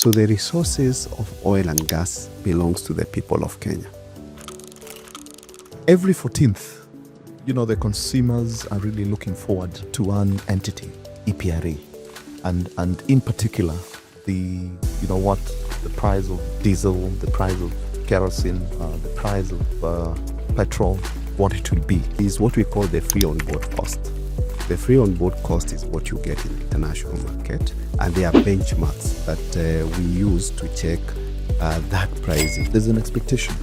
So the resources of oil and gas belongs to the people of Kenya. Every 14th, the consumers are really looking forward to one entity, EPRA, and in particular, the price of diesel, the price of kerosene, the price of petrol, what it will be Is what we call the free on board cost. The free on board cost is what you get in the international market, and there are benchmarks that we use to check that pricing. There's an expectation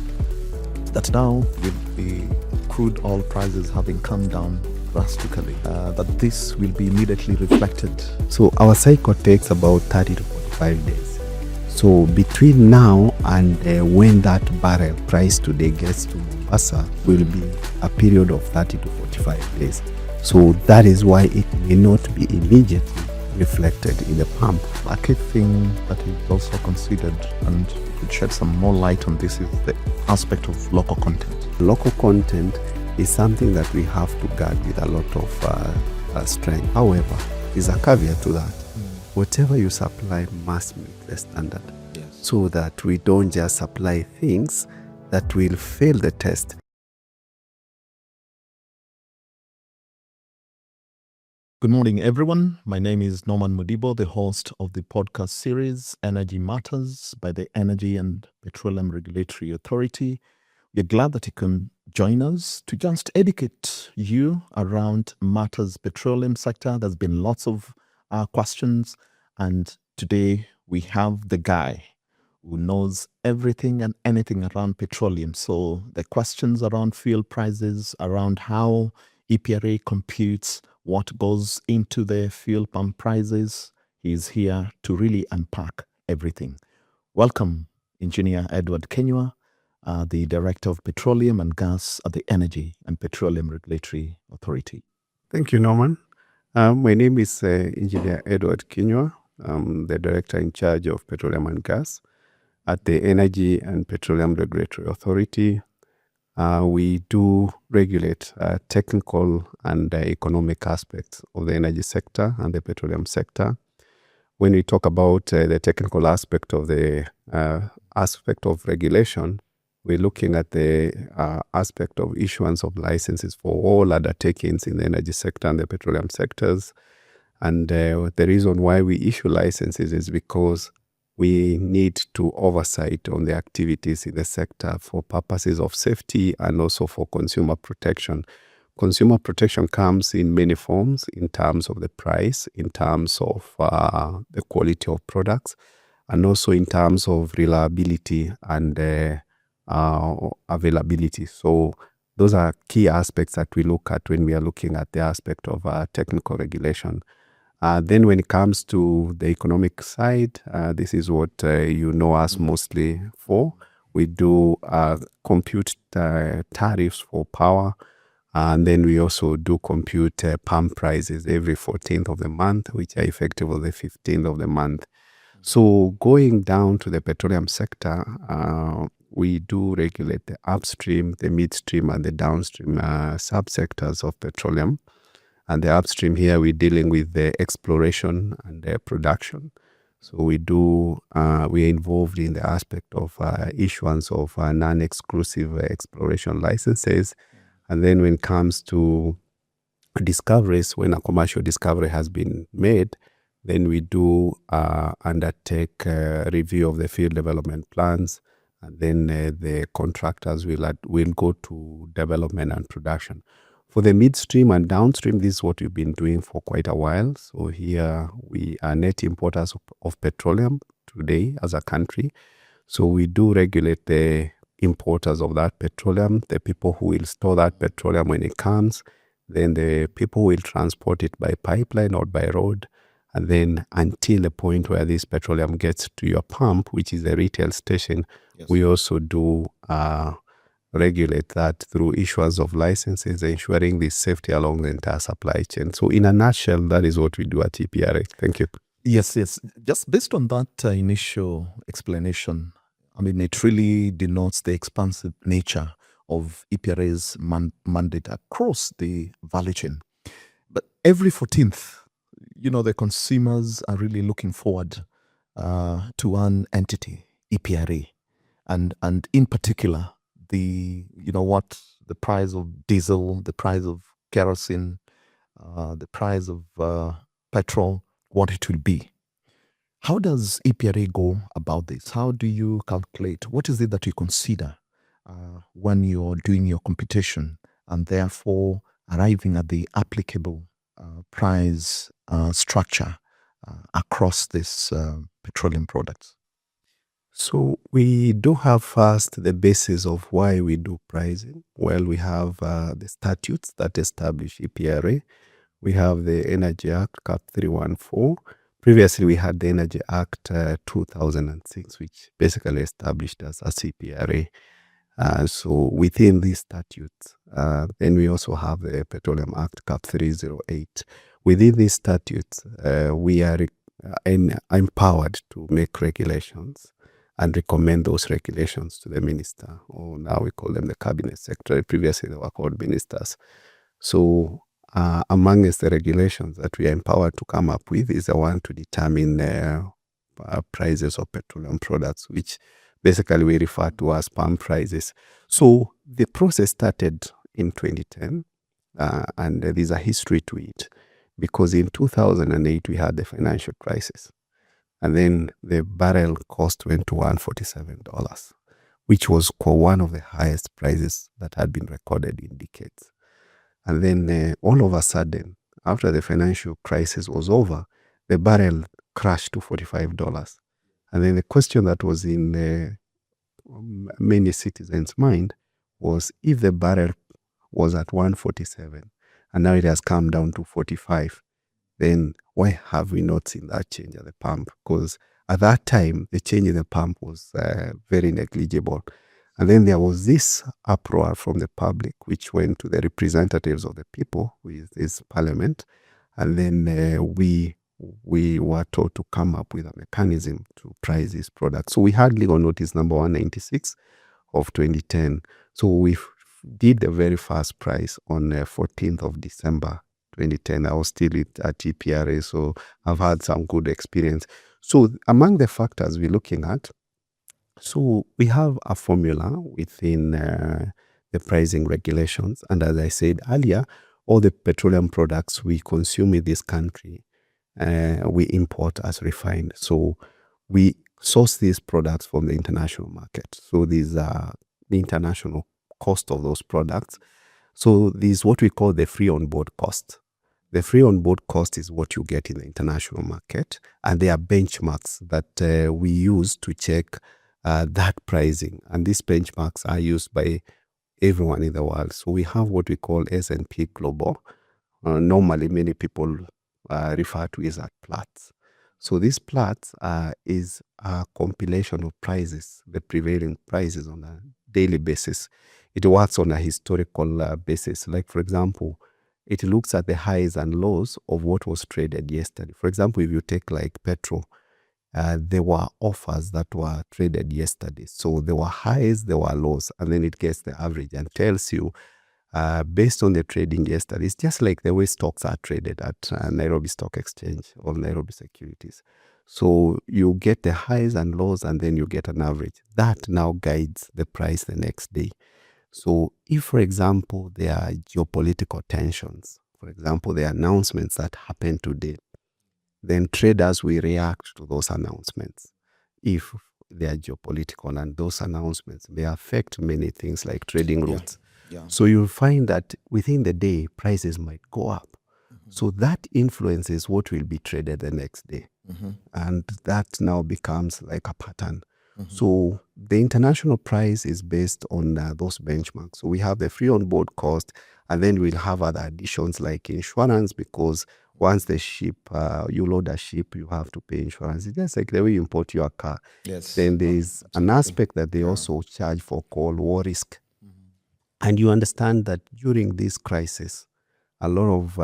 that now, with the crude oil prices having come down drastically, that this will be immediately reflected. So our cycle takes about 30 to 45 days. So between now and when that barrel price today gets to Mombasa will be a period of 30 to 45 days. So that is why it may not be immediately reflected in the pump. A key thing that is also considered, and you could shed some more light on this, is the aspect of local content. Local content is something that we have to guard with a lot of strength. However, there's a caveat to that. Whatever you supply must meet the standard. Yes. So that we don't just supply things that will fail the test. Good morning, everyone. My name is Norman Mudibo, the host of the podcast series Energy Matters by the Energy and Petroleum Regulatory Authority. We're glad that you can join us to just educate you around matters petroleum sector. There's been lots of questions, and today we have the guy who knows everything and anything around petroleum. So the questions around fuel prices, around how EPRA computes what goes into the fuel pump prices, he's here to really unpack everything. Welcome, Engineer Edward Kinyua, the Director of Petroleum and Gas at the Energy and Petroleum Regulatory Authority. Thank you, Norman. My name is Engineer Edward Kinyua. I'm the Director in charge of Petroleum and Gas at the Energy and Petroleum Regulatory Authority. We do regulate technical and economic aspects of the energy sector and the petroleum sector. When we talk about the technical aspect of the aspect of regulation, we're looking at the aspect of issuance of licenses for all undertakings in the energy sector and the petroleum sectors. And the reason why we issue licenses is because we need to oversight on the activities in the sector for purposes of safety and also for consumer protection. Consumer protection comes in many forms, in terms of the price, in terms of the quality of products, and also in terms of reliability and availability. So those are key aspects that we look at when we are looking at the aspect of technical regulation. Then when it comes to the economic side, this is what you know us mostly for. We do compute tariffs for power, and then we also do compute pump prices every 14th of the month, which are effectively the 15th of the month. So going down to the petroleum sector, we do regulate the upstream, the midstream, and the downstream subsectors of petroleum. And the upstream here, we're dealing with the exploration and the production. So we're involved in the aspect of issuance of non-exclusive exploration licenses. And then when it comes to discoveries, when a commercial discovery has been made, then we do undertake a review of the field development plans. And then the contractors will go to development and production. For the midstream and downstream, this is what we've been doing for quite a while. So here we are net importers of petroleum today as a country. So we do regulate the importers of that petroleum, the people who will store that petroleum when it comes, then the people who will transport it by pipeline or by road, and then until the point where this petroleum gets to your pump, which is the retail station. Yes. We also do regulate that through issuance of licenses, ensuring the safety along the entire supply chain. So in a nutshell, that is what we do at EPRA. Thank you. Yes. Just based on that initial explanation, I mean, it really denotes the expansive nature of EPRA's mandate across the value chain. But every 14th, the consumers are really looking forward to one entity, EPRA, and in particular the price of diesel, the price of kerosene, the price of petrol, what it will be. How does EPRA go about this? How do you calculate? What is it that you consider when you're doing your computation and therefore arriving at the applicable price structure across this petroleum products? So we do have first the basis of why we do pricing. Well, we have the statutes that establish EPRA. We have the Energy Act, Cap 314. Previously, we had the Energy Act 2006, which basically established us as EPRA. So within these statutes, then we also have the Petroleum Act, Cap 308. Within these statutes, we are empowered to make regulations and recommend those regulations to the minister, or now we call them the cabinet secretary. Previously, they were called ministers. So amongst the regulations that we are empowered to come up with is the one to determine prices of petroleum products, which basically we refer to as pump prices. So the process started in 2010, and there's a history to it, because in 2008 we had the financial crisis. And then the barrel cost went to $147, which was one of the highest prices that had been recorded in decades. And then all of a sudden, after the financial crisis was over, the barrel crashed to $45. And then the question that was in many citizens' mind was, if the barrel was at 147 and now it has come down to 45, then why have we not seen that change at the pump? Because at that time, the change in the pump was very negligible. And then there was this uproar from the public, which went to the representatives of the people, with this parliament. And then we were told to come up with a mechanism to price these products. So we had legal notice number 196 of 2010. So we did the very first price on 14th of December 2010. I was still at EPRA, so I've had some good experience. So among the factors we're looking at, so we have a formula within the pricing regulations. And as I said earlier, all the petroleum products we consume in this country, we import as refined. So we source these products from the international market. So these are the international cost of those products. So this is what we call the free on board cost. The free on board cost is what you get in the international market, and there are benchmarks that we use to check that pricing. And these benchmarks are used by everyone in the world. So we have what we call S&P Global. Normally, many people refer to it as Platts. So this Platts is a compilation of prices, the prevailing prices on a daily basis. It works on a historical basis. Like, for example, it looks at the highs and lows of what was traded yesterday. For example, if you take like petrol, there were offers that were traded yesterday. So there were highs, there were lows, and then it gets the average and tells you, based on the trading yesterday, it's just like the way stocks are traded at Nairobi Stock Exchange or Nairobi Securities. So you get the highs and lows, and then you get an average. That now guides the price the next day. So if, for example, there are geopolitical tensions, for example, the announcements that happen today, then traders will react to those announcements. If they are geopolitical, and those announcements, they affect many things like trading routes. Yeah. So you'll find that within the day, prices might go up. So that influences what will be traded the next day. And that now becomes like a pattern. So the international price is based on those benchmarks. So we have the free on board cost, and then we'll have other additions like insurance, because once the ship, you load a ship, you have to pay insurance. It's just like the way you import your car. Yes. Then there's an aspect that they also charge for called war risk. And you understand that during this crisis, a lot of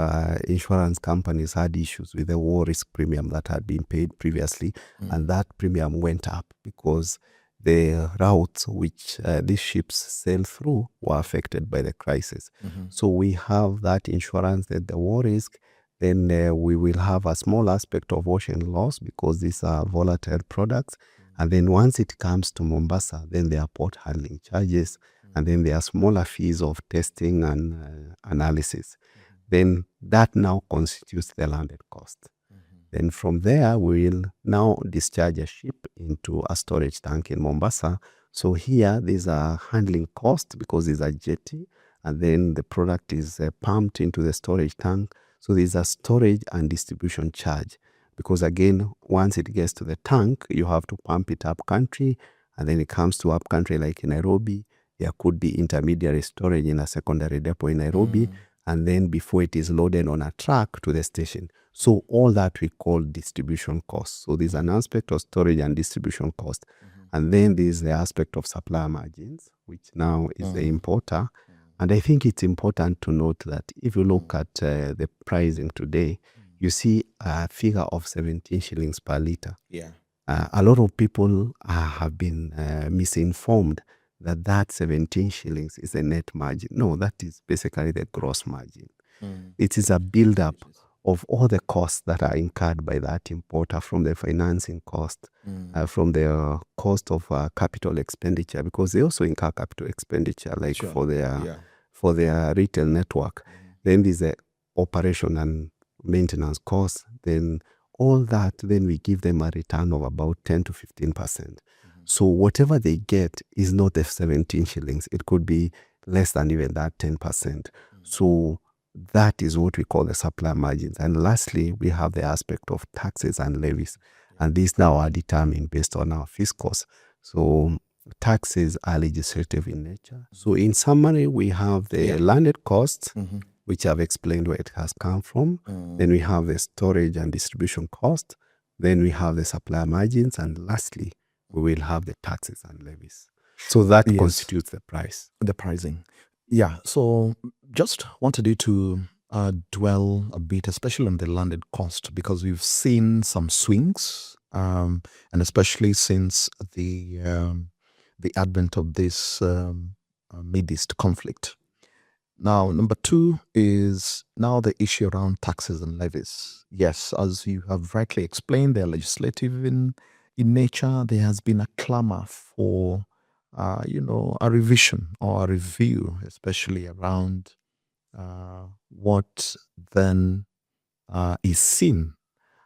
insurance companies had issues with the war risk premium that had been paid previously, and that premium went up because the routes which these ships sail through were affected by the crisis. So we have that insurance, that the war risk, Then we will have a small aspect of ocean loss because these are volatile products. And then once it comes to Mombasa, then there are port handling charges, and then there are smaller fees of testing and analysis. Then that now constitutes the landed cost. Then from there, we will now discharge a ship into a storage tank in Mombasa. So here, there's a handling cost because there's a jetty, and then the product is pumped into the storage tank. So there's a storage and distribution charge because, again, once it gets to the tank, you have to pump it up country, and then it comes to up country like in Nairobi. There could be intermediary storage in a secondary depot in Nairobi, and then before it is loaded on a truck to the station. So all that we call distribution costs. So there's an aspect of storage and distribution cost. And then there's the aspect of supplier margins, which now is the importer. And I think it's important to note that if you look at the pricing today, you see a figure of 17 shillings per litre. Yeah. A lot of people have been misinformed that 17 shillings is a net margin. No, that is basically the gross margin. It is a build-up of all the costs that are incurred by that importer, from the financing cost, from the cost of capital expenditure, because they also incur capital expenditure, like for their retail network. Then there's the operation and maintenance costs. Then all that, then we give them a return of about 10 to 15%. So whatever they get is not the 17 shillings. It could be less than even that 10%. So that is what we call the supplier margins. And lastly, we have the aspect of taxes and levies. And these now are determined based on our fiscals. So taxes are legislative in nature. So in summary, we have the landed costs, which I've explained where it has come from. Then we have the storage and distribution cost. Then we have the supplier margins. And lastly, we will have the taxes and levies. So that constitutes the price. The pricing. Yeah. So just wanted you to dwell a bit, especially on the landed cost, because we've seen some swings, and especially since the advent of this Middle East conflict. Now, number two is now the issue around taxes and levies. Yes, as you have rightly explained, they're legislative in nature. There has been a clamor for a revision or a review, especially around what then is seen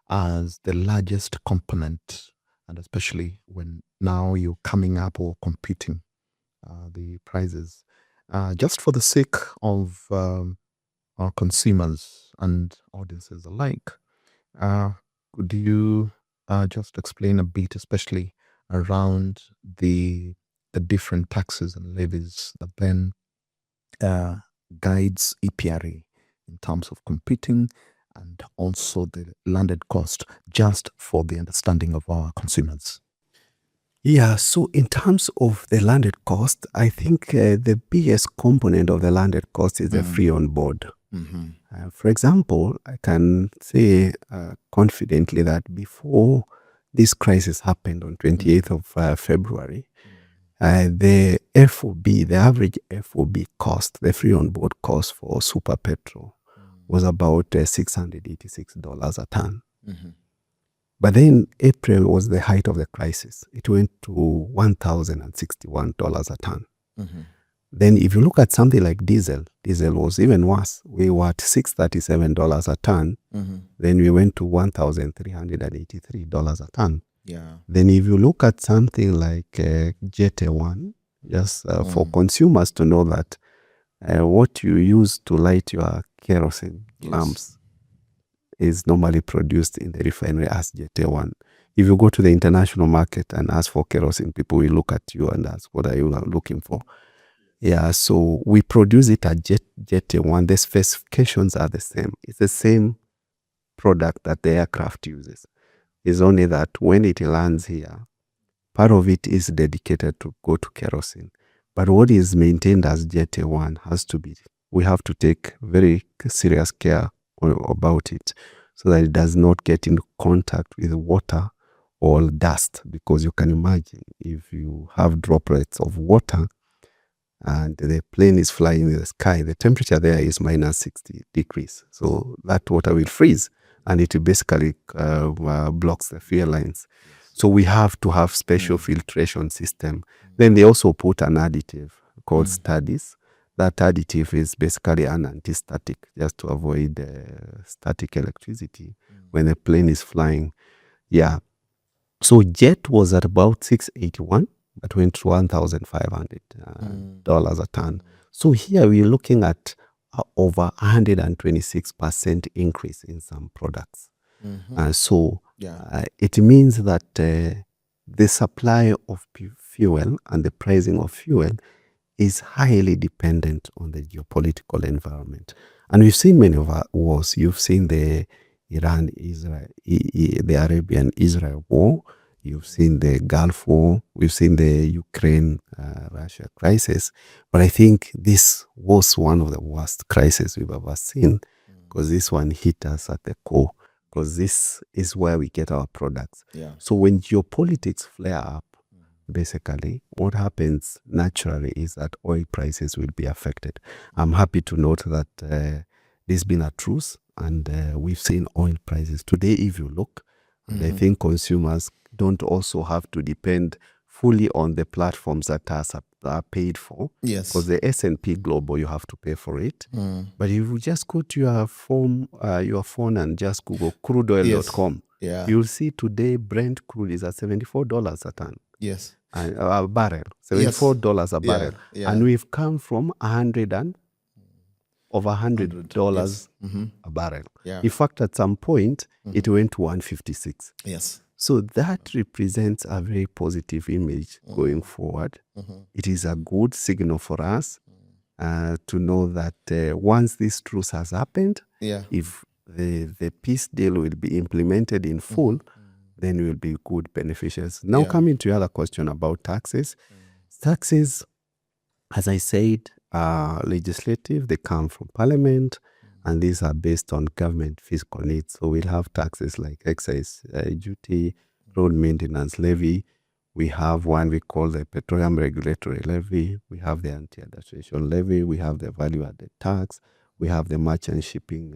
as the largest component, and especially when now you're coming up or computing the prices. Just for the sake of our consumers and audiences alike, could you just explain a bit, especially around the different taxes and levies that then guides EPRA in terms of computing, and also the landed cost, just for the understanding of our consumers? Yeah, so in terms of the landed cost, I think the biggest component of the landed cost is the free on board. For example, I can say confidently that before this crisis happened on 28th of February, the FOB, the average FOB cost, the free on board cost for super petrol was about $686 a ton. But then April was the height of the crisis. It went to $1,061 a ton. Then if you look at something like diesel was even worse. We were at $637 a ton. Then we went to $1,383 a ton. Yeah. Then if you look at something like Jet 1, just for consumers to know that what you use to light your kerosene lamps is normally produced in the refinery as Jet 1. If you go to the international market and ask for kerosene, people will look at you and ask, what are you looking for? Yeah, so we produce it at Jet 1. The specifications are the same. It's the same product that the aircraft uses. It's only that when it lands here, part of it is dedicated to go to kerosene. But what is maintained as Jet 1 has to be, we have to take very serious care about it so that it does not get in contact with water or dust, because you can imagine if you have droplets of water and the plane is flying in the sky, the temperature there is minus 60 degrees. So that water will freeze, and it basically blocks the fuel lines. So we have to have special filtration system. Then they also put an additive called studies. That additive is basically an anti-static, just to avoid static electricity when the plane is flying. Yeah. So jet was at about 681, but went to $1,500 a ton. So here we're looking at over 126% increase in some products. So it means that the supply of fuel and the pricing of fuel is highly dependent on the geopolitical environment. And we've seen many of our wars. You've seen the Iran-Israel, the Arabian-Israel war. You've seen the Gulf War. We've seen the Ukraine-Russia crisis. But I think this was one of the worst crises we've ever seen, because this one hit us at the core, because this is where we get our products. So when geopolitics flare up, basically, what happens naturally is that oil prices will be affected. I'm happy to note that there's been a truce, and we've seen oil prices. Today, if you look, and I think consumers don't also have to depend fully on the platforms that are paid for. Because the S&P Global, you have to pay for it. But if you just go to your phone and just Google crudeoil.com, you'll see today Brent crude is at $74 a ton. And a barrel, $74 a barrel. And we've come from over $100 a barrel. In fact, at some point, it went to 156. So that represents a very positive image going forward. It is a good signal for us to know that once this truce has happened, if the peace deal will be implemented in full, then we will be good beneficiaries. Now coming to your other question about taxes. Taxes, as I said, are legislative. They come from Parliament, and these are based on government fiscal needs. So we'll have taxes like excise duty, road maintenance levy. We have one we call the Petroleum Regulatory Levy. We have the Anti-Adulteration Levy. We have the Value-Added Tax. We have the Merchant Shipping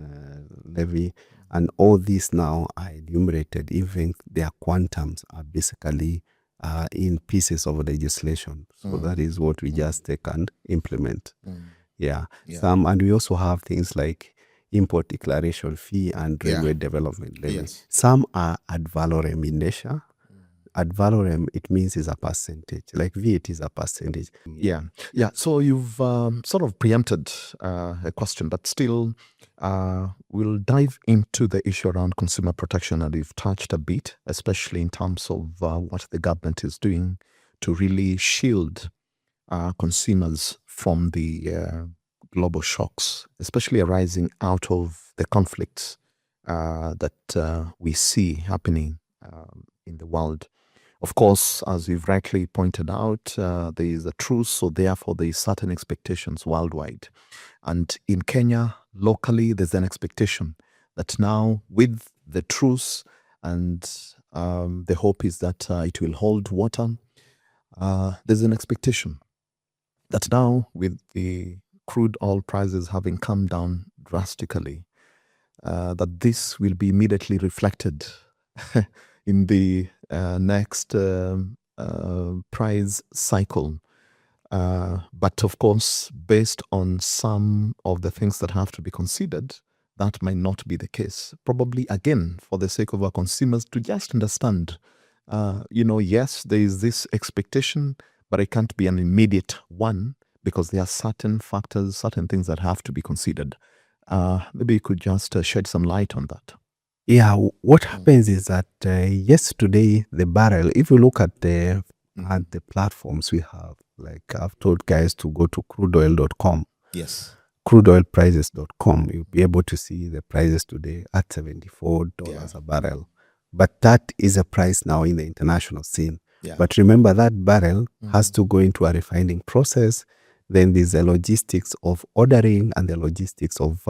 Levy. And all these now are enumerated. Even their quantums are basically in pieces of legislation. So that is what we just take and implement. And we also have things like import declaration fee and railway development levy. Some are ad valorem in nature. Ad valorem, it means is a percentage, like VAT is a percentage. So you've sort of preempted a question, but still we'll dive into the issue around consumer protection, and you've touched a bit, especially in terms of what the government is doing to really shield consumers from the global shocks, especially arising out of the conflicts that we see happening in the world. Of course, as you've rightly pointed out, there is a truce, so therefore there is certain expectations worldwide. And in Kenya, locally, there's an expectation that now with the truce, and the hope is that it will hold water, there's an expectation that now with the crude oil prices having come down drastically, that this will be immediately reflected in the next price cycle. But of course, based on some of the things that have to be considered, that might not be the case. Probably, again, for the sake of our consumers to just understand, yes, there is this expectation, but it can't be an immediate one because there are certain factors, certain things that have to be considered. Maybe you could just shed some light on that. What happens is that yes, today the barrel, if you look at the platforms we have, like I've told guys to go to crudeoil.com. Crudeoilprices.com, you'll be able to see the prices today at $74 a barrel. But that is a price now in the international scene. But remember, that barrel has to go into a refining process. Then there's the logistics of ordering and the logistics of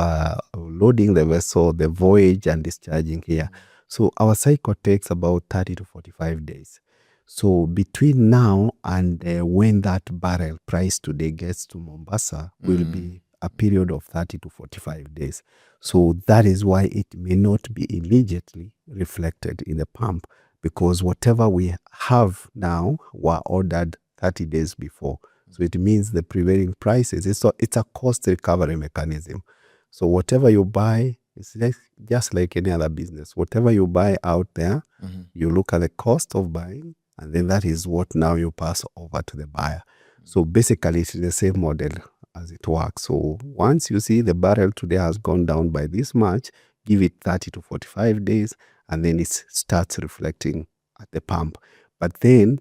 loading the vessel, the voyage and discharging here. So our cycle takes about 30 to 45 days. So between now and when that barrel price today gets to Mombasa will be a period of 30 to 45 days. So that is why it may not be immediately reflected in the pump, because whatever we have now were ordered 30 days before. So it means the prevailing prices, it's a cost recovery mechanism. So whatever you buy, it's just like any other business. Whatever you buy out there, you look at the cost of buying, and then that is what now you pass over to the buyer. So basically, it's the same model as it works. So once you see the barrel today has gone down by this much, give it 30 to 45 days, and then it starts reflecting at the pump. But then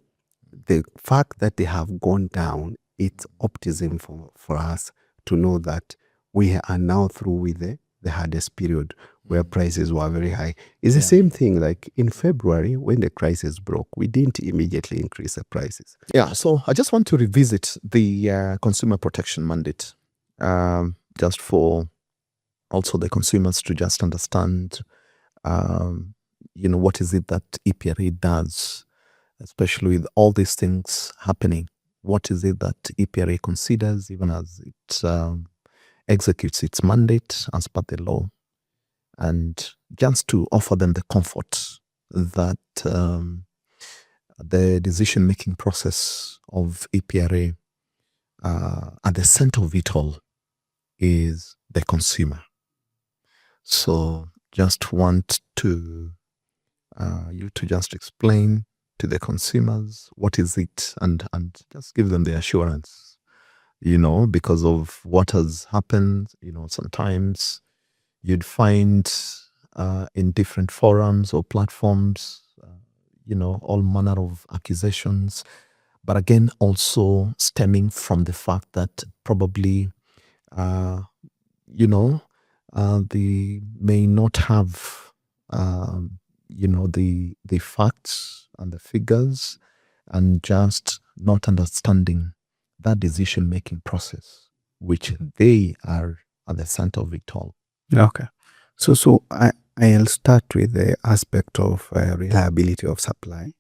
the fact that they have gone down, it's optimism for us to know that we are now through with the hardest period where prices were very high. It's the same thing like in February when the crisis broke, we didn't immediately increase the prices. Yeah, so I just want to revisit the consumer protection mandate, just for also the consumers to just understand, what is it that EPRA does, especially with all these things happening. What is it that EPRA considers even as it executes its mandate as per the law, and just to offer them the comfort that the decision-making process of EPRA, at the center of it all, is the consumer. So just want to you to just explain to the consumers what is it, and just give them the assurance, because of what has happened. Sometimes you'd find in different forums or platforms, all manner of accusations, but again, also stemming from the fact that probably, they may not have, the facts and the figures, and just not understanding that decision-making process, which they are at the center of it all. Okay. So I'll start with the aspect of reliability of supply.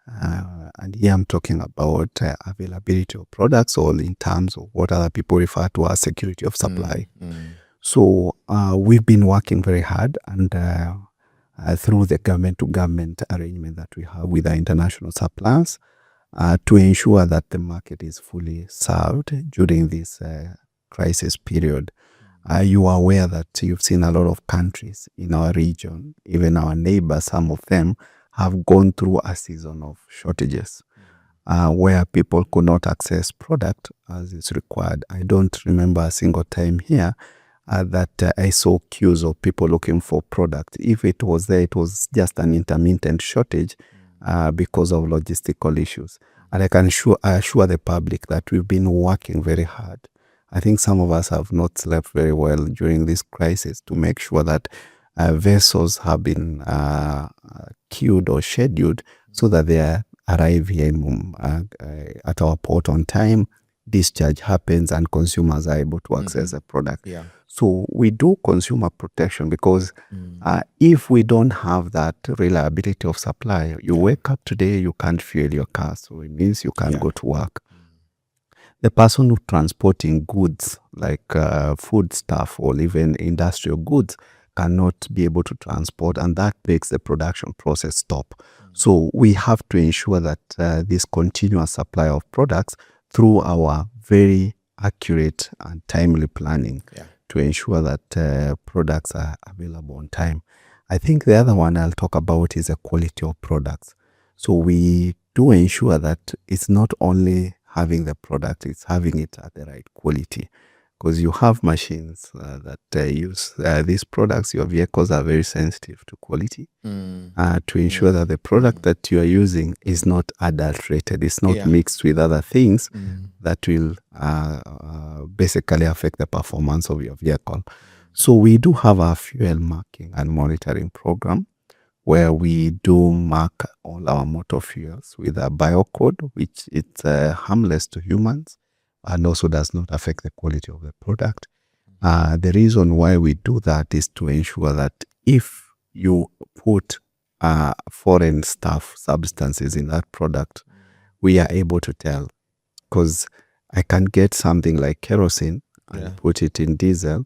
And here I'm talking about availability of products, or in terms of what other people refer to as security of supply. So we've been working very hard, and through the government-to-government arrangement that we have with our international suppliers, to ensure that the market is fully served during this crisis period. You are aware that you've seen a lot of countries in our region, even our neighbors, some of them have gone through a season of shortages where people could not access product as is required. I don't remember a single time here that I saw queues of people looking for product. If it was there, it was just an intermittent shortage because of logistical issues. And I can assure the public that we've been working very hard. I think some of us have not slept very well during this crisis to make sure that vessels have been queued or scheduled so that they arrive here at our port on time, discharge happens, and consumers are able to access the product. Yeah. So we do consumer protection because if we don't have that reliability of supply, you wake up today, you can't fuel your car, so it means you can't go to work. The person who transporting goods like food stuff or even industrial goods cannot be able to transport, and that makes the production process stop. So we have to ensure that this continuous supply of products through our very accurate and timely planning to ensure that products are available on time. I think the other one I'll talk about is the quality of products. So we do ensure that it's not only having the product, it's having it at the right quality. Because you have machines that use these products, your vehicles are very sensitive to quality, to ensure that the product that you are using is not adulterated, it's not mixed with other things that will basically affect the performance of your vehicle. So we do have a fuel marking and monitoring program where we do mark all our motor fuels with a biocode, which is harmless to humans and also does not affect the quality of the product. The reason why we do that is to ensure that if you put foreign substances in that product, we are able to tell, because I can get something like kerosene and put it in diesel.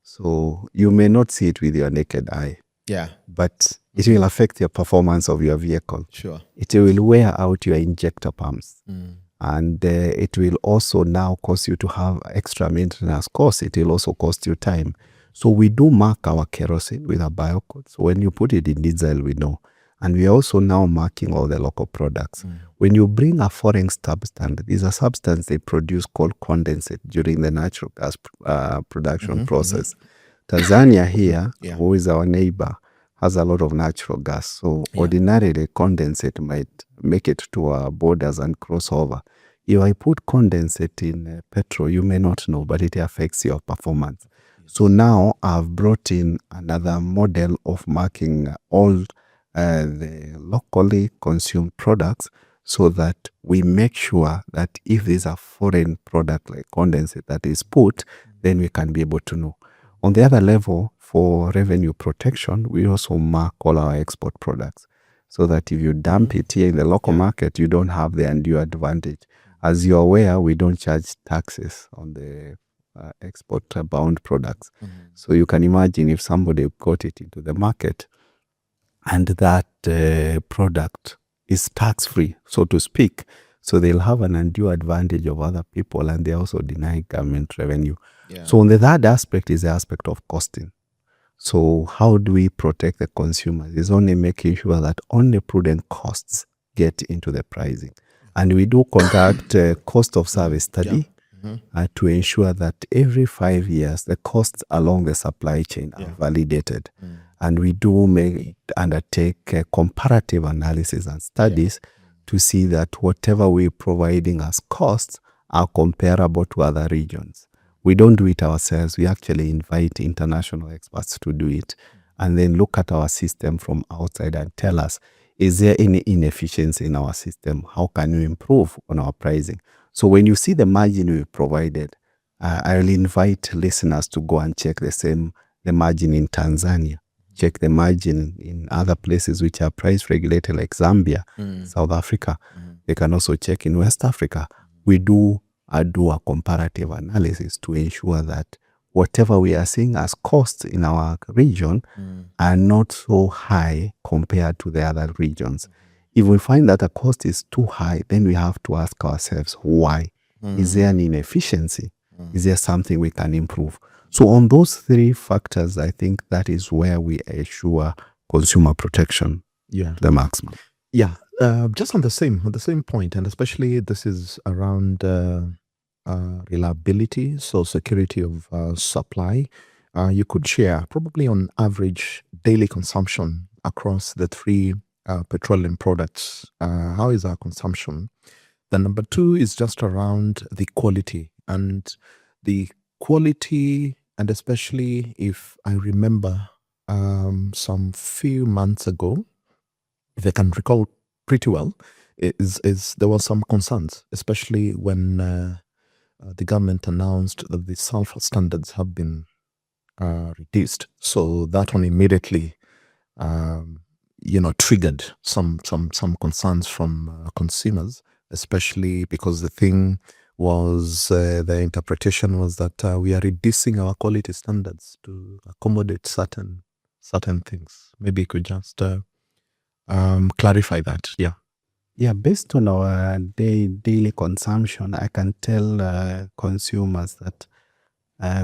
So you may not see it with your naked eye. Yeah. But it will affect your performance of your vehicle. Sure. It will wear out your injector pumps. And it will also now cost you to have extra maintenance costs. It will also cost you time. So we do mark our kerosene with a biocode. So when you put it in diesel, we know. And we are also now marking all the local products. When you bring a foreign substance, there's a substance they produce called condensate during the natural gas production process. Tanzania here, who is our neighbor, has a lot of natural gas. So ordinarily, condensate might make it to our borders and cross over. If I put condensate in petrol, you may not know, but it affects your performance. So now I've brought in another model of marking all the locally consumed products, so that we make sure that if there's a foreign product like condensate that is put, then we can be able to know. On the other level, for revenue protection, we also mark all our export products, so that if you dump it here in the local market, you don't have the undue advantage. As you're aware, we don't charge taxes on the export-bound products. So you can imagine if somebody got it into the market and that product is tax-free, so to speak, so they'll have an undue advantage of other people, and they also deny government revenue. So on the third aspect is the aspect of costing. So how do we protect the consumers? Is only making sure that only prudent costs get into the pricing. And we do conduct a cost of service study to ensure that every 5 years, the costs along the supply chain are validated. And we do undertake comparative analysis and studies to see that whatever we're providing as costs are comparable to other regions. We don't do it ourselves. We actually invite international experts to do it, and then look at our system from outside and tell us, is there any inefficiency in our system? How can we improve on our pricing? So when you see the margin we provided, I will invite listeners to go and check the margin in Tanzania, check the margin in other places which are price regulated like Zambia, South Africa. They can also check in West Africa. We do a comparative analysis to ensure that whatever we are seeing as costs in our region are not so high compared to the other regions. If we find that a cost is too high, then we have to ask ourselves why. Is there an inefficiency? Is there something we can improve? So on those three factors, I think that is where we assure consumer protection the maximum. Yeah, just on the same point, and especially this is around reliability, so security of supply. You could share probably on average daily consumption across the three petroleum products. How is our consumption? The number two is just around the quality, and especially if I remember some few months ago, if I can recall pretty well, is there were some concerns, especially when the government announced that the sulfur standards have been reduced. So that one immediately, triggered some concerns from consumers, especially because the thing was, the interpretation was that we are reducing our quality standards to accommodate certain things. Maybe you could just clarify that. Yeah, based on our daily consumption, I can tell consumers that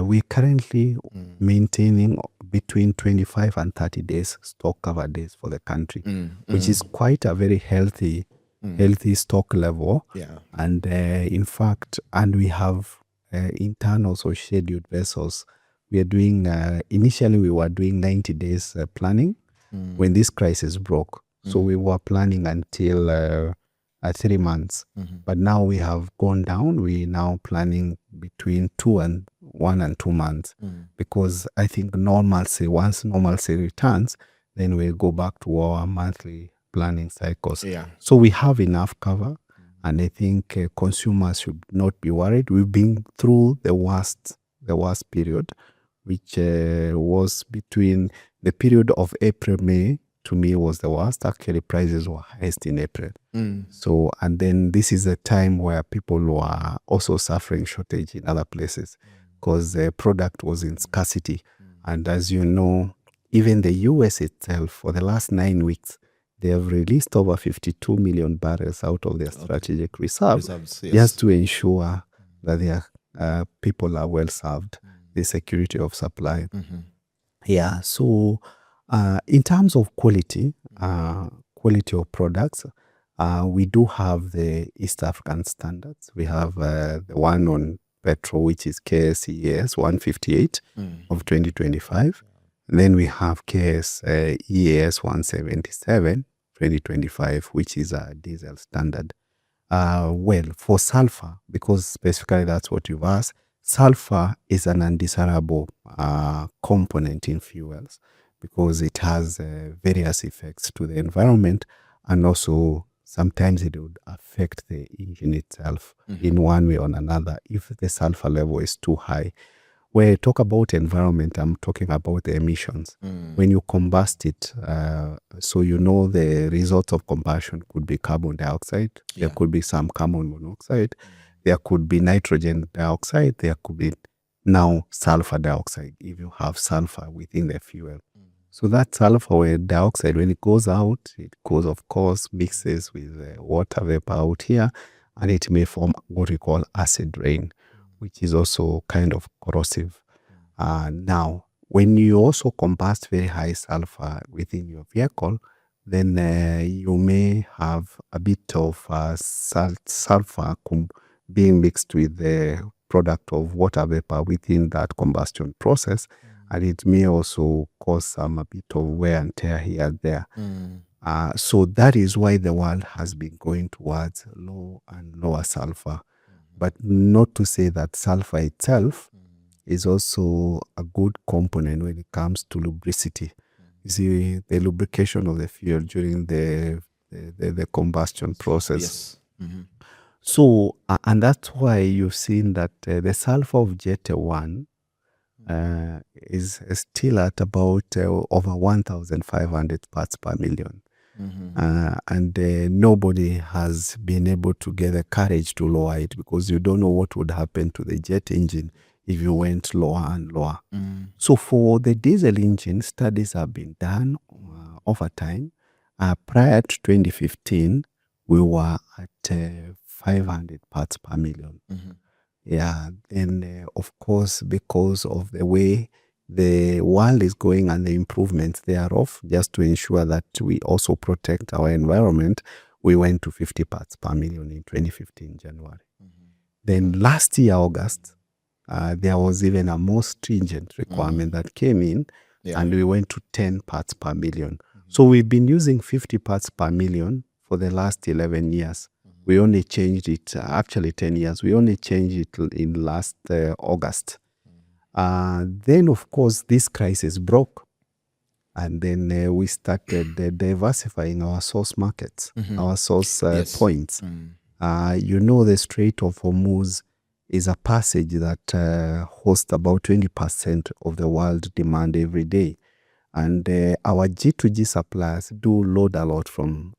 we're currently maintaining between 25 and 30 days stock cover days for the country, which is quite a very healthy stock level. And in fact, and we have internal or scheduled vessels. We are doing, initially we were doing 90 days planning when this crisis broke. So we were planning until 3 months, but now we have gone down. We're now planning between 1 and 2 months, because I think once normalcy returns, then we'll go back to our monthly planning cycles. So we have enough cover, and I think consumers should not be worried. We've been through the worst period, which was between the period of April, May to me was the worst. Actually, prices were highest in April. So, and then this is a time where people were also suffering shortage in other places because the product was in scarcity. And as you know, even the US itself, for the last 9 weeks, they have released over 52 million barrels out of their strategic reserves, just to ensure that their people are well served, the security of supply. Yeah, so in terms of quality of products, we do have the East African standards. We have the one on petrol, which is KSES 158 of 2025. Then we have KSES 177 2025, which is a diesel standard. Well, for sulfur, because specifically that's what you've asked, sulfur is an undesirable component in fuels because it has various effects to the environment, and also sometimes it would affect the engine itself in one way or another if the sulfur level is too high. When I talk about environment, I'm talking about the emissions. When you combust it, so you know the result of combustion could be carbon dioxide, there could be some carbon monoxide, there could be nitrogen dioxide, there could be now sulfur dioxide if you have sulfur within the fuel. So that sulfur dioxide, when it goes out, it goes, of course, mixes with water vapor out here, and it may form what we call acid rain, which is also kind of corrosive. Now, when you also combust very high sulfur within your vehicle, then you may have a bit of sulfur being mixed with the product of water vapor within that combustion process, and it may also cause a bit of wear and tear here and there. So that is why the world has been going towards low and lower sulfur. But not to say that sulfur itself is also a good component when it comes to lubricity. You see, the lubrication of the fuel during the combustion process. So, and that's why you've seen that the sulfur of Jet 1 is still at about over 1,500 parts per million. And nobody has been able to get the courage to lower it, because you don't know what would happen to the jet engine if you went lower and lower. So for the diesel engine, studies have been done over time. Prior to 2015, we were at 500 parts per million. Yeah, then of course, because of the way the world is going and the improvements thereof, just to ensure that we also protect our environment, we went to 50 parts per million in 2015 January. Then last year, August, there was even a more stringent requirement that came in, and we went to 10 parts per million. So we've been using 50 parts per million for the last 11 years. We only changed it, actually 10 years. We only changed it in last August. Then, of course, this crisis broke. And then we started diversifying our source markets, our source points. You know, the Strait of Hormuz is a passage that hosts about 20% of the world demand every day. And our G2G suppliers do load a lot from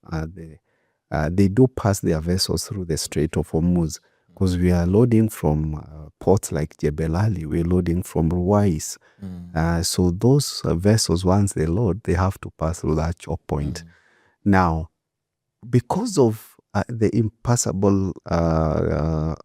they do pass their vessels through the Strait of Hormuz, because we are loading from ports like Jebel Ali, we're loading from Ruwais. So those vessels, once they load, they have to pass through that choke point. Now, because of the impassable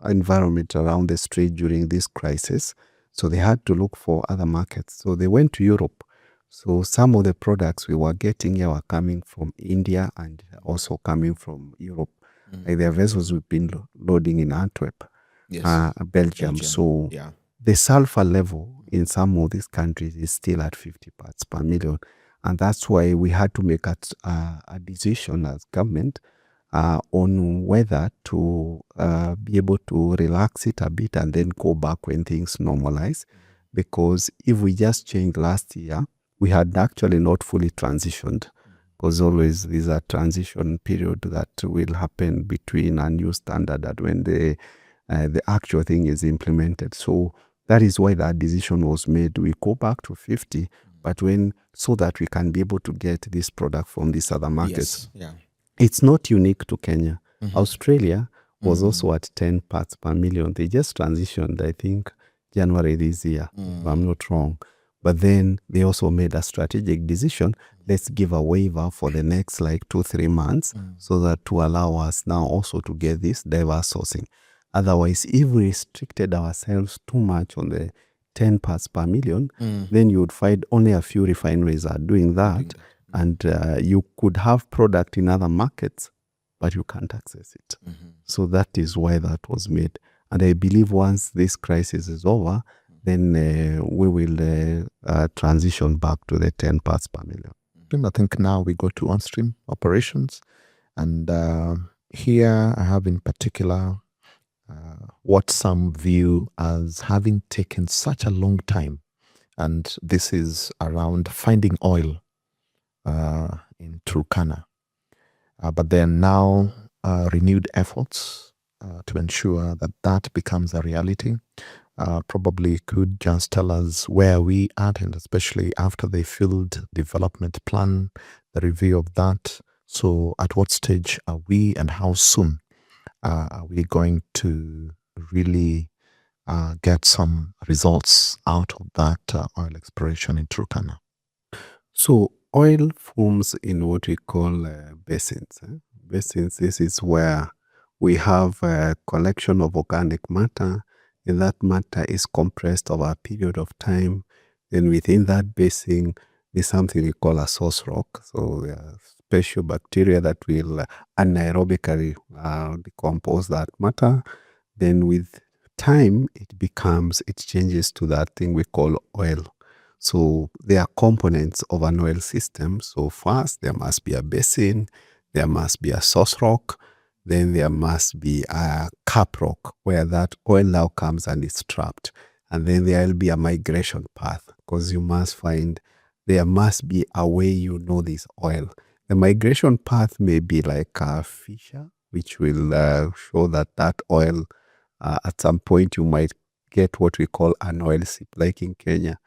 environment around the strait during this crisis, so they had to look for other markets. So they went to Europe. So some of the products we were getting here were coming from India and also coming from Europe. Like their vessels we've been loading in Antwerp, Belgium. So the sulfur level in some of these countries is still at 50 parts per million. And that's why we had to make a decision as government on whether to be able to relax it a bit and then go back when things normalize. Because if we just changed last year, we had actually not fully transitioned, because always there's a transition period that will happen between a new standard and when the actual thing is implemented. So that is why that decision was made. We go back to 50, but so that we can be able to get this product from these other markets. Yes. Yeah. It's not unique to Kenya. Mhm. Australia was also at 10 parts per million. They just transitioned, I think, January this year, if I'm not wrong. But then they also made a strategic decision. Let's give a waiver for the next 2-3 months so that to allow us now also to get this diverse sourcing. Otherwise, if we restricted ourselves too much on the 10 parts per million, then you would find only a few refineries are doing that. And you could have product in other markets, but you can't access it. So that is why that was made. And I believe once this crisis is over, then we will transition back to the 10 parts per million. I think now we go to on-stream operations. And here I have in particular what some view as having taken such a long time. And this is around finding oil in Turkana. But there are now renewed efforts to ensure that that becomes a reality. Probably could just tell us where we at, and especially after the field development plan, the review of that. So at what stage are we, and how soon are we going to really get some results out of that oil exploration in Turkana? So oil forms in what we call basins. Basins, this is where we have a collection of organic matter, and that matter is compressed over a period of time. Then within that basin is something we call a source rock. So special bacteria that will anaerobically decompose that matter. Then with time, it changes to that thing we call oil. So there are components of an oil system. So first, there must be a basin, there must be a source rock, then there must be a cap rock where that oil now comes and is trapped. And then there will be a migration path, because you must find, there must be a way you know this oil. The migration path may be like a fissure, which will show that oil, at some point you might get what we call an oil seep, like in Kenya.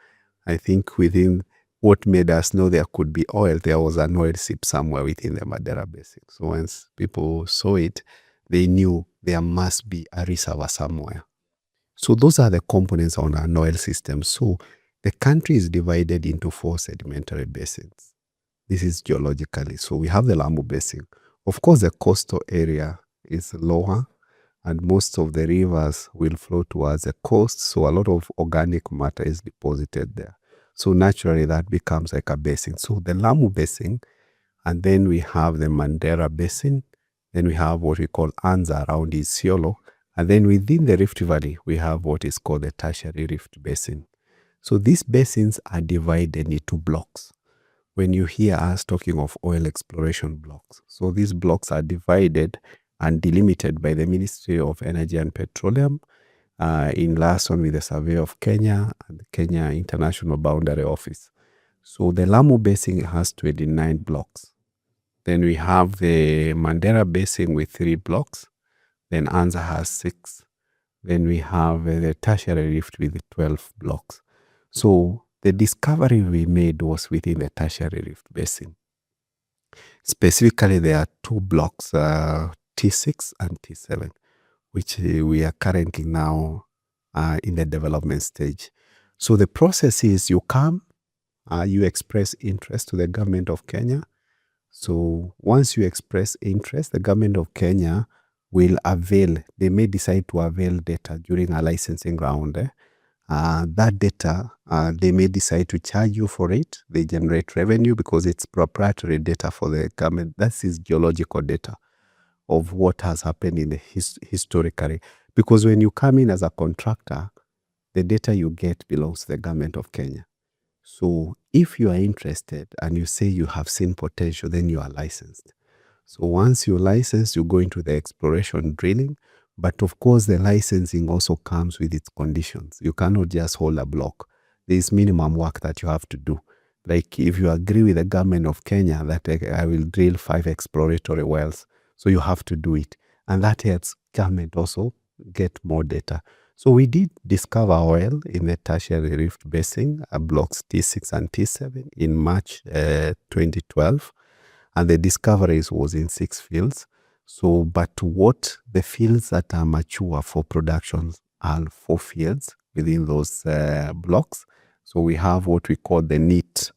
I think within what made us know there could be oil, there was an oil seep somewhere within the Madeira Basin. So once people saw it, they knew there must be a reservoir somewhere. So those are the components on an oil system. So the country is divided into 4 sedimentary basins. This is geologically. So we have the Lamu Basin. Of course, the coastal area is lower, and most of the rivers will flow towards the coast, so a lot of organic matter is deposited there. So naturally, that becomes like a basin. So the Lamu Basin, and then we have the Mandera Basin, then we have what we call Anza around Isiolo, and then within the Rift Valley, we have what is called the Tertiary Rift Basin. So these basins are divided into blocks. When you hear us talking of oil exploration blocks, so these blocks are divided and delimited by the Ministry of Energy and Petroleum in liaison with the Survey of Kenya and the Kenya International Boundary Office. So the Lamu Basin has 29 blocks. Then we have the Mandera Basin with 3 blocks. Then Anza has 6. Then we have the Tertiary Rift with 12 blocks. So the discovery we made was within the Tertiary Rift Basin. Specifically, there are 2 blocks, T6 and T7, which we are currently now in the development stage. So the process is you come, you express interest to the government of Kenya. So once you express interest, the government of Kenya will avail, they may decide to avail data during a licensing round. That data, they may decide to charge you for it. They generate revenue because it's proprietary data for the government. That is geological data of what has happened in the historically. Because when you come in as a contractor, the data you get belongs to the government of Kenya. So if you are interested and you say you have seen potential, then you are licensed. So once you're licensed, you go into the exploration drilling. But of course, the licensing also comes with its conditions. You cannot just hold a block. There is minimum work that you have to do. Like if you agree with the government of Kenya that I will drill 5 exploratory wells, so you have to do it. And that helps government also get more data. So we did discover oil in the tertiary rift basin, blocks T6 and T7 in March 2012. And the discoveries was in 6 fields. So, but what the fields that are mature for production are 4 fields within those blocks. So we have what we call the NEAT.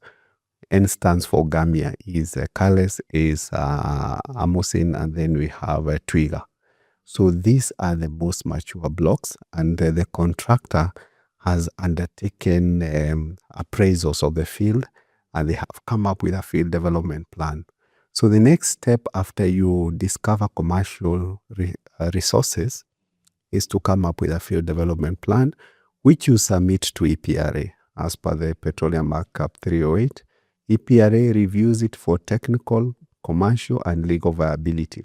N stands for Gambia, is Kales, is Amosin, and then we have Twiga. So these are the most mature blocks, and the contractor has undertaken appraisals of the field, and they have come up with a field development plan. So the next step after you discover commercial resources is to come up with a field development plan, which you submit to EPRA as per the Petroleum Markup 308. EPRA reviews it for technical, commercial, and legal viability.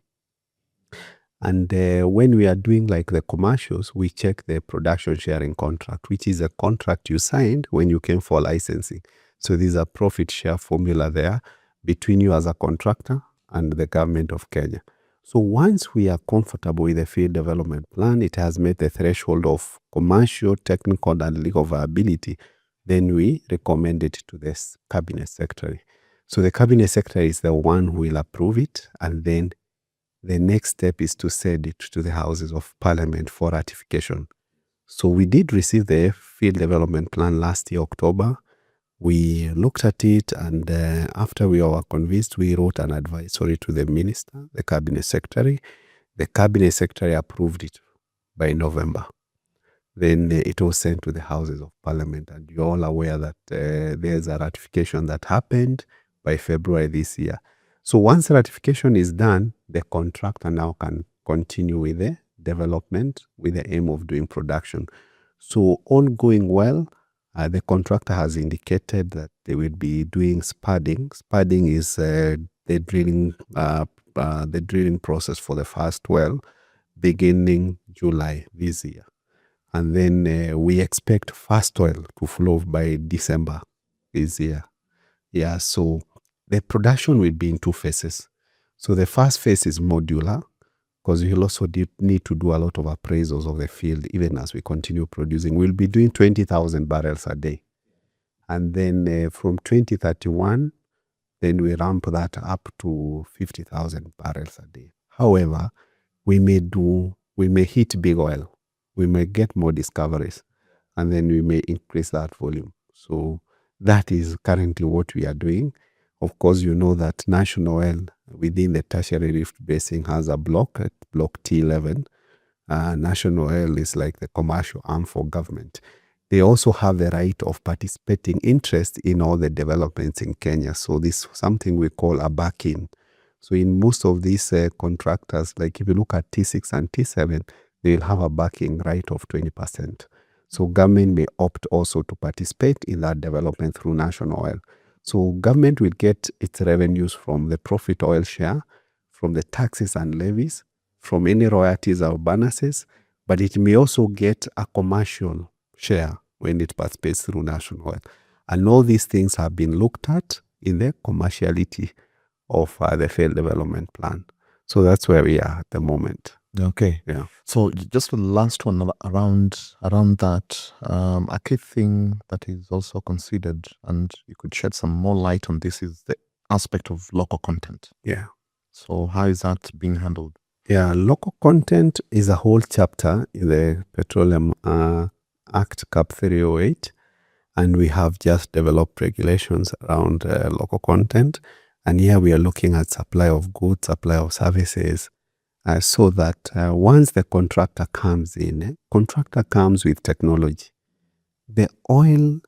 And when we are doing like the commercials, we check the production sharing contract, which is a contract you signed when you came for licensing. So there's a profit share formula there between you as a contractor and the government of Kenya. So once we are comfortable with the field development plan, it has met the threshold of commercial, technical, and legal viability, then we recommend it to the cabinet secretary. So the cabinet secretary is the one who will approve it, and then the next step is to send it to the Houses of Parliament for ratification. So we did receive the field development plan last year, October. We looked at it, and after we were convinced, we wrote an advisory to the minister, the cabinet secretary. The cabinet secretary approved it by November. Then it was sent to the Houses of Parliament, and you're all aware that there's a ratification that happened by February this year. So once ratification is done, the contractor now can continue with the development with the aim of doing production. So all going well, the contractor has indicated that they will be doing spudding. Spudding is the drilling process for the first well beginning July this year. And then we expect first oil to flow by December this year. Yeah, so the production will be in 2 phases. So the first phase is modular, because you'll also need to do a lot of appraisals of the field even as we continue producing. We'll be doing 20,000 barrels a day. And then from 2031, then we ramp that up to 50,000 barrels a day. However, we may hit big oil. We may get more discoveries, and then we may increase that volume. So that is currently what we are doing. Of course, you know that National Oil within the tertiary rift basin has a block at block T11. National Oil is like the commercial arm for government. They also have the right of participating interest in all the developments in Kenya. So this is something we call a back-in. So in most of these contractors, like if you look at T6 and T7, they will have a backing right of 20%. So government may opt also to participate in that development through National Oil. So government will get its revenues from the profit oil share, from the taxes and levies, from any royalties or bonuses, but it may also get a commercial share when it participates through National Oil. And all these things have been looked at in the commerciality of the field development plan. So that's where we are at the moment. Okay. Yeah. So just for the last one around that, a key thing that is also considered, and you could shed some more light on this, is the aspect of local content. Yeah. So how is that being handled? Yeah, local content is a whole chapter in the Petroleum Act Cap 308, and we have just developed regulations around local content. And here we are looking at supply of goods, supply of services, so that once the contractor comes in, contractor comes with technology. The oil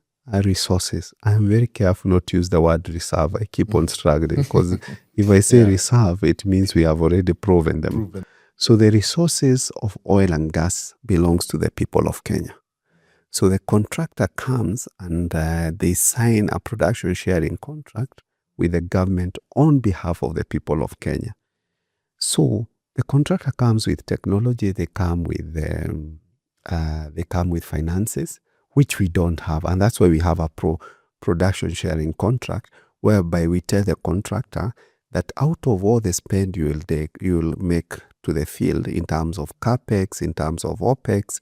resources, I'm very careful not to use the word reserve. I keep on struggling because if I say reserve, it means we have already proven them. So the resources of oil and gas belongs to the people of Kenya. So the contractor comes and they sign a production sharing contract with the government on behalf of the people of Kenya. So the contractor comes with technology, they come with finances, which we don't have. And that's why we have a production sharing contract, whereby we tell the contractor that out of all the spend you'll make to the field in terms of capex, in terms of opex,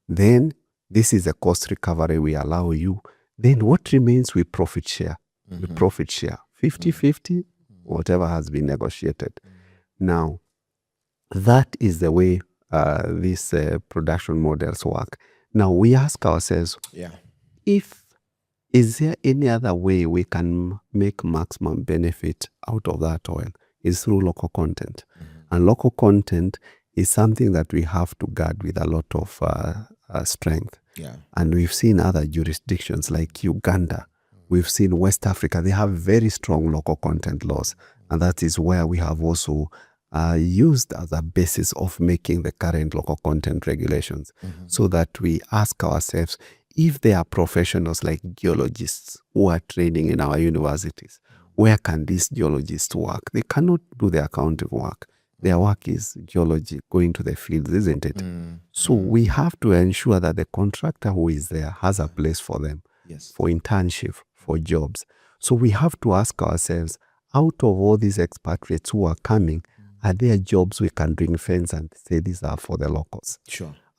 Then this is a cost recovery we allow you. Then what remains, we profit share. We profit share 50-50, whatever has been negotiated. Now, that is the way these production models work. Now, we ask ourselves, is there any other way we can make maximum benefit out of that oil? Is through local content. And local content is something that we have to guard with a lot of strength. And we've seen other jurisdictions like Uganda. We've seen West Africa. They have very strong local content laws. And that is where we have also used as a basis of making the current local content regulations, so that we ask ourselves, if there are professionals like geologists who are training in our universities, where can these geologists work? They cannot do their accounting work. Their work is geology, going to the fields, isn't it? So we have to ensure that the contractor who is there has a place for them, for internship, for jobs. So we have to ask ourselves, out of all these expatriates who are coming, are there jobs we can ring fence and say these are for the locals?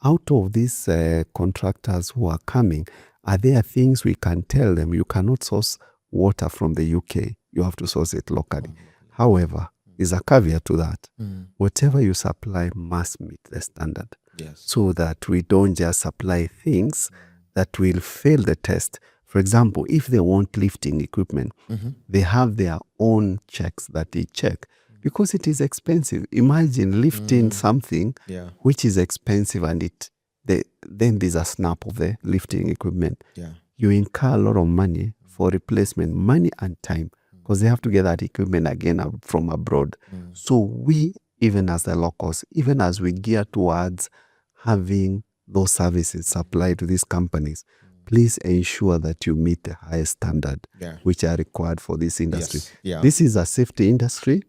Out of these contractors who are coming, are there things we can tell them? You cannot source water from the UK. You have to source it locally. However, there's a caveat to that. Whatever you supply must meet the standard. So that we don't just supply things that will fail the test. For example, if they want lifting equipment, they have their own checks that they check. Because it is expensive. Imagine lifting something which is expensive, and then there's a snap of the lifting equipment. You incur a lot of money for replacement, money and time, because they have to get that equipment again from abroad. So we, even as the locals, even as we gear towards having those services supplied to these companies, please ensure that you meet the highest standard which are required for this industry. This is a safety industry.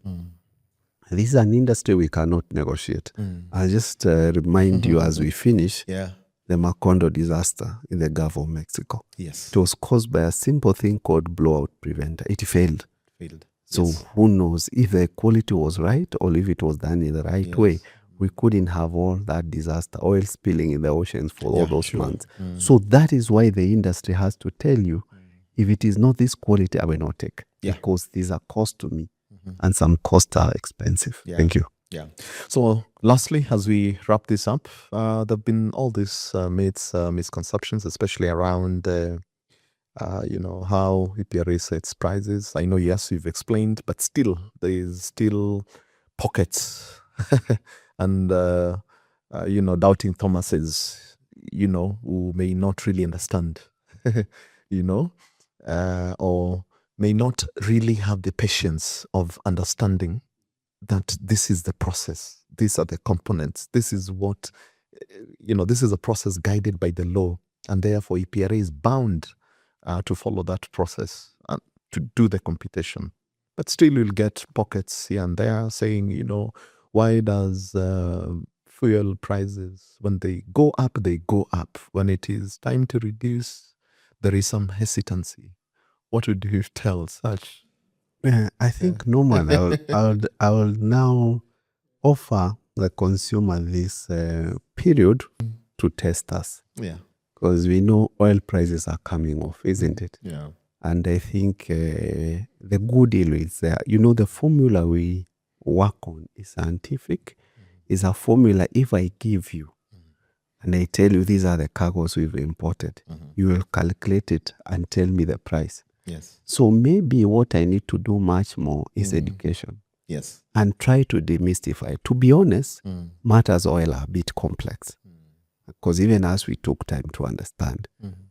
This is an industry we cannot negotiate. I'll just remind you as we finish, the Macondo disaster in the Gulf of Mexico. It was caused by a simple thing called blowout preventer. It failed. So who knows if the quality was right or if it was done in the right way. We couldn't have all that disaster, oil spilling in the oceans for all those months. So that is why the industry has to tell you, if it is not this quality, I will not take, because these are cost to me. And some costs are expensive. Thank you. So lastly, as we wrap this up, there have been all these myths, misconceptions, especially around, how EPRA sets prices. I know, yes, you've explained, but still, there is still pockets and, doubting Thomases, who may not really understand, or may not really have the patience of understanding that this is the process. These are the components. This is what, this is a process guided by the law. And therefore, EPRA is bound to follow that process and to do the computation. But still, you'll get pockets here and there saying, why does fuel prices, when they go up, they go up. When it is time to reduce, there is some hesitancy. What would you tell such? I think, Norman, I will now offer the consumer this period to test us. Because we know oil prices are coming off, isn't it? And I think the good deal is there. The formula we work on is scientific. It's a formula, if I give you and I tell you these are the cargoes we've imported, you will calculate it and tell me the price. So maybe what I need to do much more is education. And try to demystify. To be honest, matters oil are a bit complex. Because even as we took time to understand.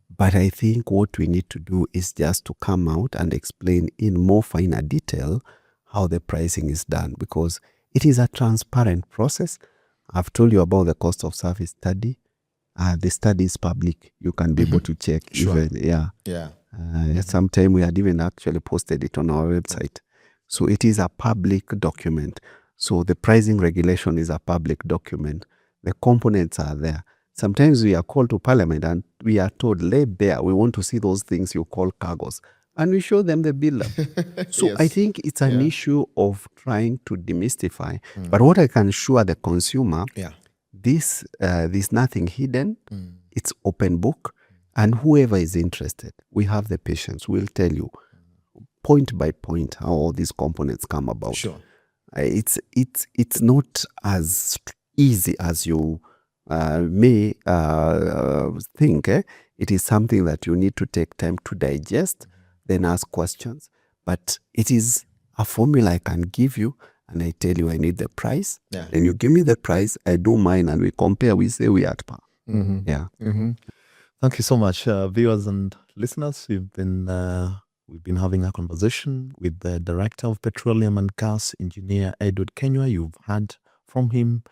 But I think what we need to do is just to come out and explain in more finer detail how the pricing is done. Because it is a transparent process. I've told you about the cost of service study. The study is public. You can be able to check. Sometime we had even actually posted it on our website. So it is a public document. So the pricing regulation is a public document. The components are there. Sometimes we are called to Parliament and we are told, lay bare, we want to see those things you call cargoes. And we show them the bill. So I think it's an issue of trying to demystify. But what I can assure the consumer, there's nothing hidden. It's open book, and whoever is interested, we have the patience. We'll tell you point by point how all these components come about. Sure. It's not as easy as you may think. It is something that you need to take time to digest, then ask questions. But it is a formula I can give you, and I tell you I need the price. Yeah. And you give me the price, I do mine, and we compare. We say we at par. Yeah. Thank you so much, viewers and listeners. We've been having a conversation with the Director of Petroleum and Gas, Engineer Edward Kinyua. You've heard from him,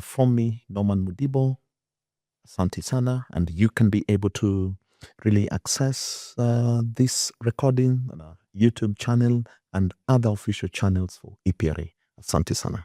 from me, Norman Mudibo. Asante sana, and you can be able to really access this recording on our YouTube channel and other official channels for EPRA. Asante sana.